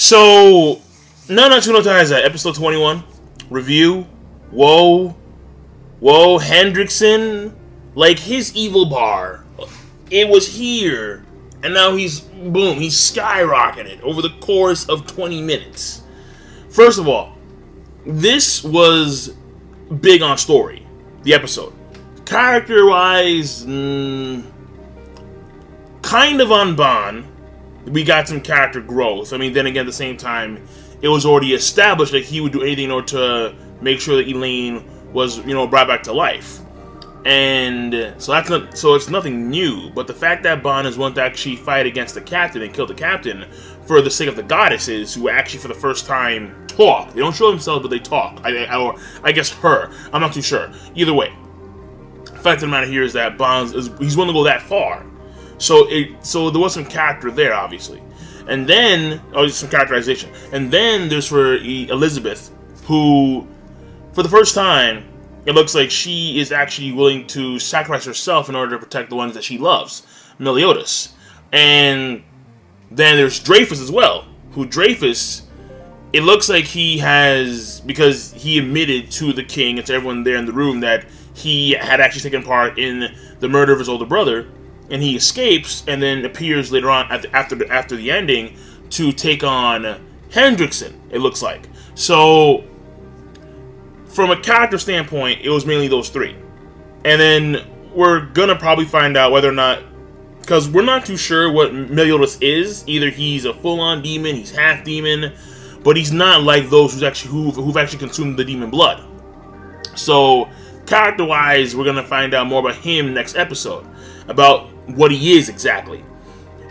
So, Nanatsu no Taizai, episode 21, review. Whoa, HENDRICKSON, like his evil bar, it was here, and now he's skyrocketed over the course of 20 minutes. First of all, this was big on story, the episode. Character-wise, kind of on Ban. We got some character growth. I mean, then again, at the same time, it was already established that he would do anything in order to make sure that Elaine was, brought back to life. And so it's nothing new. But the fact that Ban is willing to actually fight against the captain and kill the captain for the sake of the goddesses, who actually for the first time talk. They don't show themselves, but they talk. Or I guess her. I'm not too sure. Either way, the fact of the matter here is that he's willing to go that far. So there was some character there, obviously. And then, some characterization. And then there's for Elizabeth, who, for the first time, it looks like she is actually willing to sacrifice herself in order to protect the ones that she loves, Meliodas. And then there's Dreyfus as well, who Dreyfus, it looks like he has, because he admitted to the king and to everyone there in the room that he had actually taken part in the murder of his older brother, and he escapes and then appears later on after the ending to take on HENDRICKSON, it looks like. So, from a character standpoint, it was mainly those three. And then we're gonna probably find out whether or not, because we're not too sure what Meliodas is. Either he's a full-on demon, he's half demon, but he's not like those who've actually consumed the demon blood. So, character-wise, we're gonna find out more about him next episode, about what he is exactly.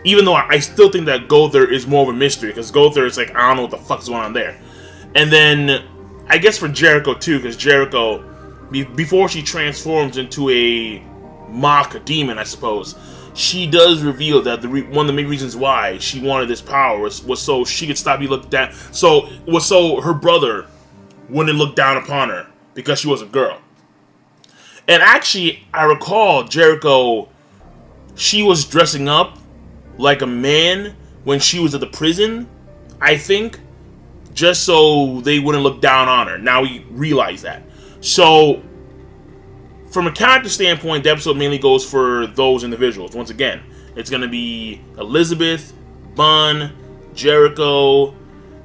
Even though I still think that Gilthunder is more of a mystery, because Gilthunder is like, I don't know what the fuck's going on there. And then, I guess for Jericho too, because Jericho, before she transforms into a mock demon, I suppose, she does reveal that one of the main reasons why she wanted this power was so she could stop being looked down. So her brother wouldn't look down upon her because she was a girl. And actually, I recall Jericho, she was dressing up like a man when she was at the prison, I think, just so they wouldn't look down on her. Now we realize that. So, from a character standpoint, the episode mainly goes for those individuals. Once again, it's going to be Elizabeth, Ban, Jericho,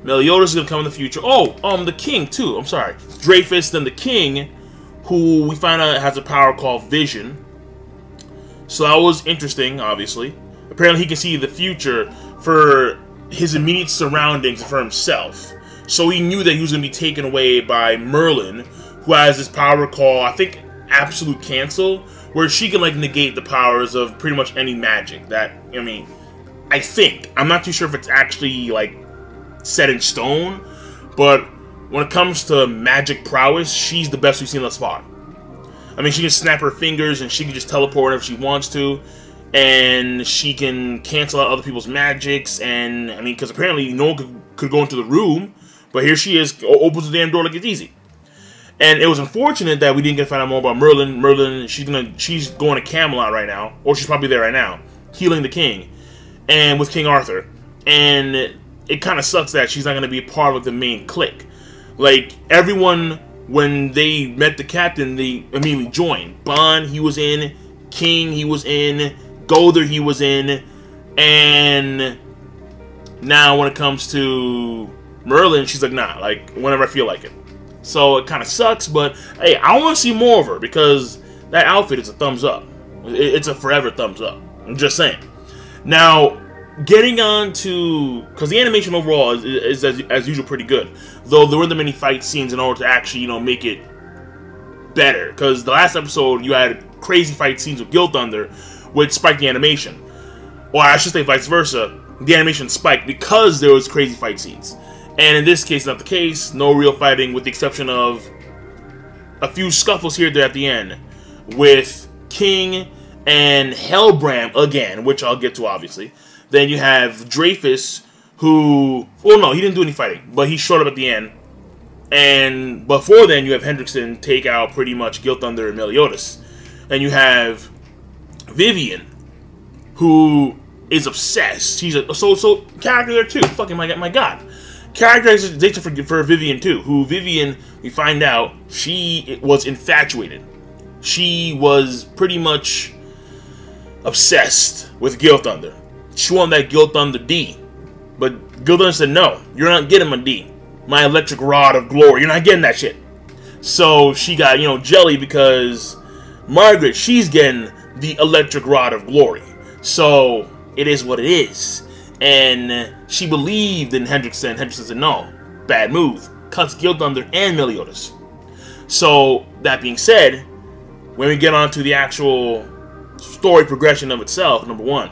Meliodas is going to come in the future. Oh, the king too. I'm sorry. Dreyfus, then the king, who we find out has a power called Vision. So that was interesting, obviously. Apparently he can see the future for his immediate surroundings and for himself. So he knew that he was going to be taken away by Merlin, who has this power called, I think, Absolute Cancel, where she can, like, negate the powers of pretty much any magic. I think. I'm not too sure if it's actually, like, set in stone, but when it comes to magic prowess, she's the best we've seen thus far. I mean, she can snap her fingers and she can just teleport whenever she wants to, and she can cancel out other people's magics. And I mean, because apparently no one could go into the room, but here she is, opens the damn door like it's easy. And it was unfortunate that we didn't get to find out more about Merlin. Merlin, she's going to Camelot right now, or she's probably there right now, healing the king, and with King Arthur. And it kind of sucks that she's not going to be part of the main clique. Like, everyone, when they met the captain, they immediately joined. Ban, he was in. King, he was in. Gilthunder, he was in. And now when it comes to Merlin, she's like, nah, like, whenever I feel like it. So it kind of sucks, but hey, I want to see more of her, because that outfit is a thumbs up. It's a forever thumbs up. I'm just saying. Now, getting on to, because the animation overall is as usual pretty good, though there weren't many fight scenes in order to actually make it better. Because the last episode you had crazy fight scenes with Gilthunder, which spiked the animation, or I should say vice versa. The animation spiked because there was crazy fight scenes, and in this case, not the case. No real fighting, with the exception of a few scuffles here and there at the end with King and Hellbrand again, which I'll get to obviously. Then you have Dreyfus, who, well, no, he didn't do any fighting, but he showed up at the end. And before then, you have HENDRICKSON take out pretty much Gilthunder and Meliodas. And you have Vivian, who is obsessed. She's a so character there too. Fucking my god. Characterization for Vivian too. Who Vivian, we find out, she was infatuated. She was pretty much obsessed with Gilthunder. She wanted that Gilthunder D. But Gilthunder said, no, you're not getting my D. My electric rod of glory. You're not getting that shit. So she got, jelly because Margaret, she's getting the electric rod of glory. So it is what it is. And she believed in Hendrickson. Hendrickson said, no, bad move. Cuts Gilthunder and Meliodas. So, that being said, when we get on to the actual story progression of itself, number one,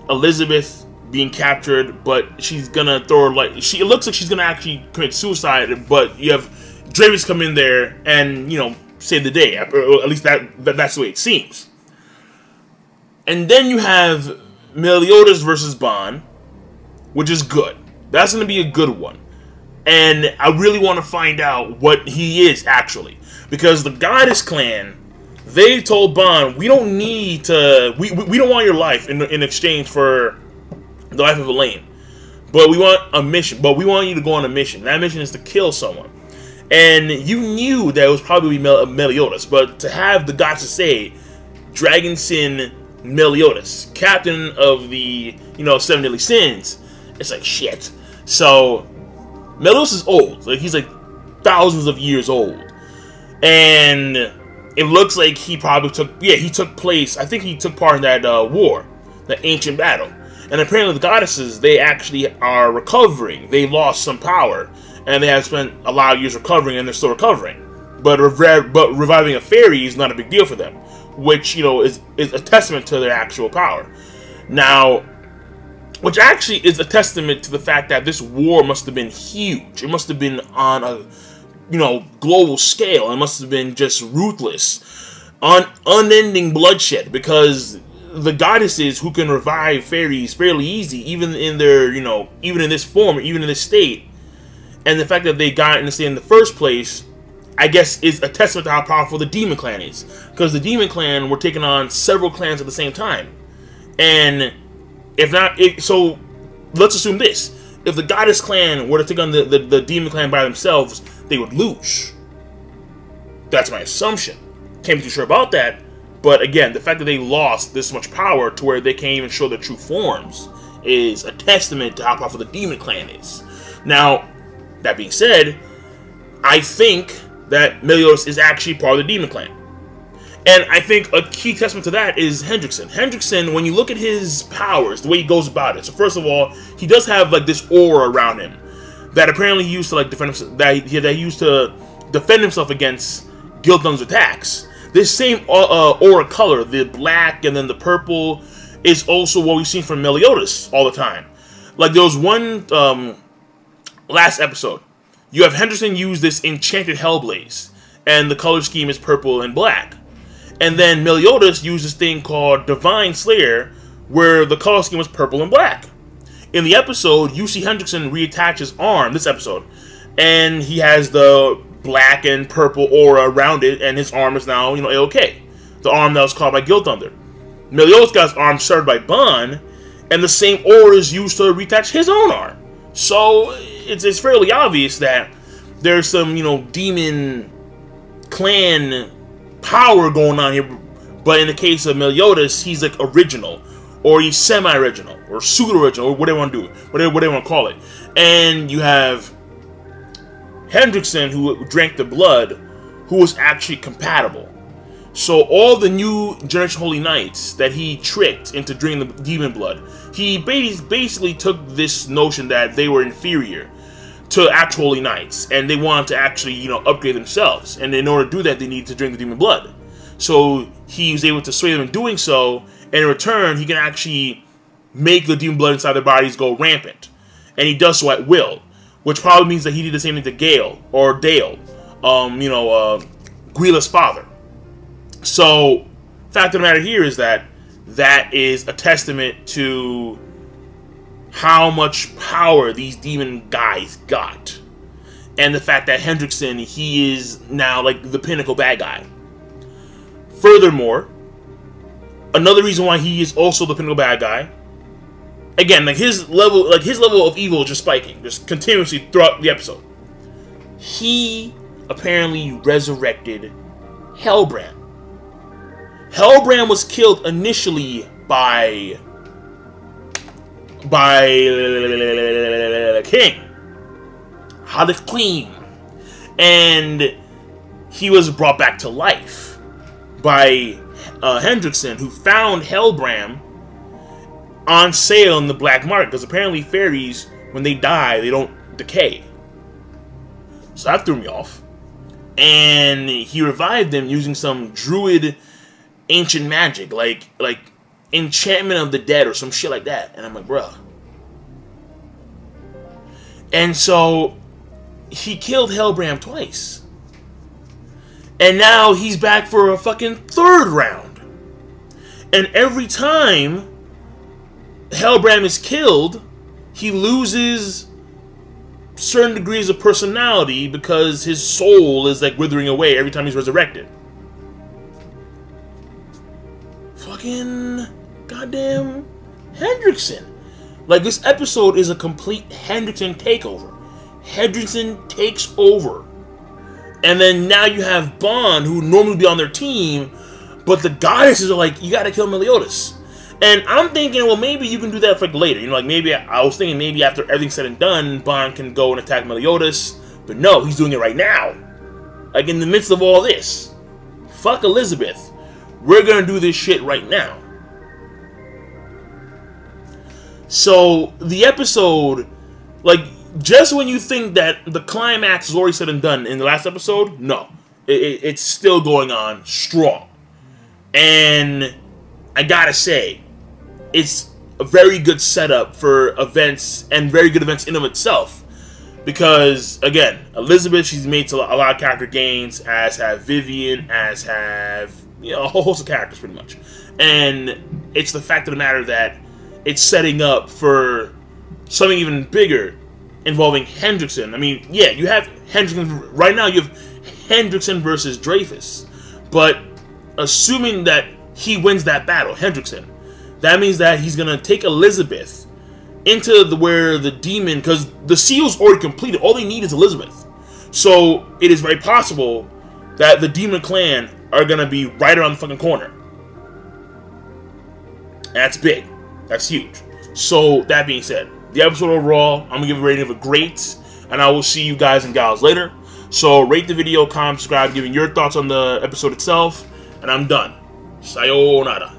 Elizabeth being captured, but she's gonna throw her, it looks like she's gonna actually commit suicide, but you have Dravis come in there and, save the day. Or at least that's the way it seems. And then you have Meliodas versus Bond, which is good. That's going to be a good one. And I really want to find out what he is, actually. Because the Goddess Clan, they told Bond, we don't need to... We don't want your life in exchange for the life of Elaine. But we want a mission. But we want you to go on a mission. That mission is to kill someone. And you knew that it was probably Meliodas. But to have the gods to say, Dragon Sin Meliodas, captain of the, Seven Deadly Sins, it's like, shit. So, Meliodas is old. He's like thousands of years old. And it looks like he probably took place, I think he took part in that war, the ancient battle. And apparently the goddesses, they actually are recovering. They lost some power. And they have spent a lot of years recovering, and they're still recovering. But reviving a fairy is not a big deal for them. Which, is a testament to their actual power. Now, which actually is a testament to the fact that this war must have been huge. It must have been on a, global scale. It must have been just ruthless. Unending bloodshed. Because the goddesses who can revive fairies fairly easy, even in their, even in this form, even in this state, and the fact that they got in the state in the first place, I guess, is a testament to how powerful the Demon Clan is. Because the Demon Clan were taking on several clans at the same time. And if not, so let's assume this. If the Goddess Clan were to take on the Demon Clan by themselves, they would lose. That's my assumption. Can't be too sure about that. But again, the fact that they lost this much power to where they can't even show their true forms is a testament to how powerful the Demon Clan is. Now, that being said, I think that Meliodas is actually part of the Demon Clan. And I think a key testament to that is Hendrickson. Hendrickson, when you look at his powers, the way he goes about it. So first of all, he does have this aura around him that apparently he used to defend himself, that he used to defend himself against Gilthunder's attacks. This same aura color, the black and then the purple, is also what we've seen from Meliodas all the time. There was one last episode. You have Hendrickson use this enchanted Hellblaze, and the color scheme is purple and black. And then Meliodas used this thing called Divine Slayer, where the color scheme was purple and black. In the episode, you see Hendrickson reattach his arm, this episode, and he has the black and purple aura around it, and his arm is now, A-OK. The arm that was called by Gilthunder. Meliodas got his arm started by Bond, and the same aura is used to reattach his own arm. So, it's fairly obvious that there's some, Demon Clan power going on here. But in the case of Meliodas, he's original, or he's semi-original, or pseudo-original, or whatever you want to do, whatever you want to call it. And you have Hendrickson, who drank the blood, who was actually compatible. So all the new Generation Holy Knights that he tricked into drinking the demon blood, he basically took this notion that they were inferior to actual Holy Knights, and they wanted to actually, upgrade themselves. And in order to do that, they needed to drink the demon blood. So he was able to sway them in doing so, and in return, he can actually make the demon blood inside their bodies go rampant. And he does so at will, which probably means that he did the same thing to Gale, or Dale, Guila's father. So, fact of the matter here is that is a testament to how much power these demon guys got. And the fact that Hendrickson, he is now the pinnacle bad guy. Furthermore, another reason why he is also the pinnacle bad guy again, like his level of evil is just spiking, just continuously throughout the episode. He apparently resurrected Hellbrand. Hellbrand was killed initially by King Harlequin, and he was brought back to life by HENDRICKSON, who found Hellbrand on sale in the black market, because apparently fairies, when they die, they don't decay. So that threw me off. And he revived them using some druid ancient magic, like enchantment of the dead or some shit like that. And I'm like, bruh. And so he killed Hellbrand twice. And now he's back for a fucking third round. And every time Hellbrand is killed, he loses certain degrees of personality because his soul is like withering away every time he's resurrected. Fucking goddamn HENDRICKSON. Like, this episode is a complete HENDRICKSON takeover. HENDRICKSON takes over. And then now you have Bond, who would normally be on their team, but the goddesses are like, you gotta kill Meliodas. And I'm thinking, well, maybe you can do that for like later. You know, like maybe I was thinking maybe after everything's said and done, Bond can go and attack Meliodas. But no, he's doing it right now. Like in the midst of all this. Fuck Elizabeth. We're gonna do this shit right now. So the episode, like, just when you think that the climax is already said and done in the last episode, no. It's still going on strong. And I gotta say, it's a very good setup for events, and very good events in of itself. Because, again, Elizabeth, she's made a lot of character gains, as have Vivian, as have, you know, a whole host of characters, pretty much. And it's the fact of the matter that it's setting up for something even bigger involving HENDRICKSON. I mean, yeah, you have HENDRICKSON, right now you have HENDRICKSON versus Dreyfus. But assuming that he wins that battle, HENDRICKSON, that means that he's gonna take Elizabeth into where the demon, because the seal's already completed, all they need is Elizabeth. So it is very possible that the demon clan are gonna be right around the fucking corner. That's big. That's huge. So that being said, the episode overall, I'm gonna give it a rating of a great, and I will see you guys and gals later. So rate the video, comment, subscribe, giving your thoughts on the episode itself, and I'm done. Sayonara.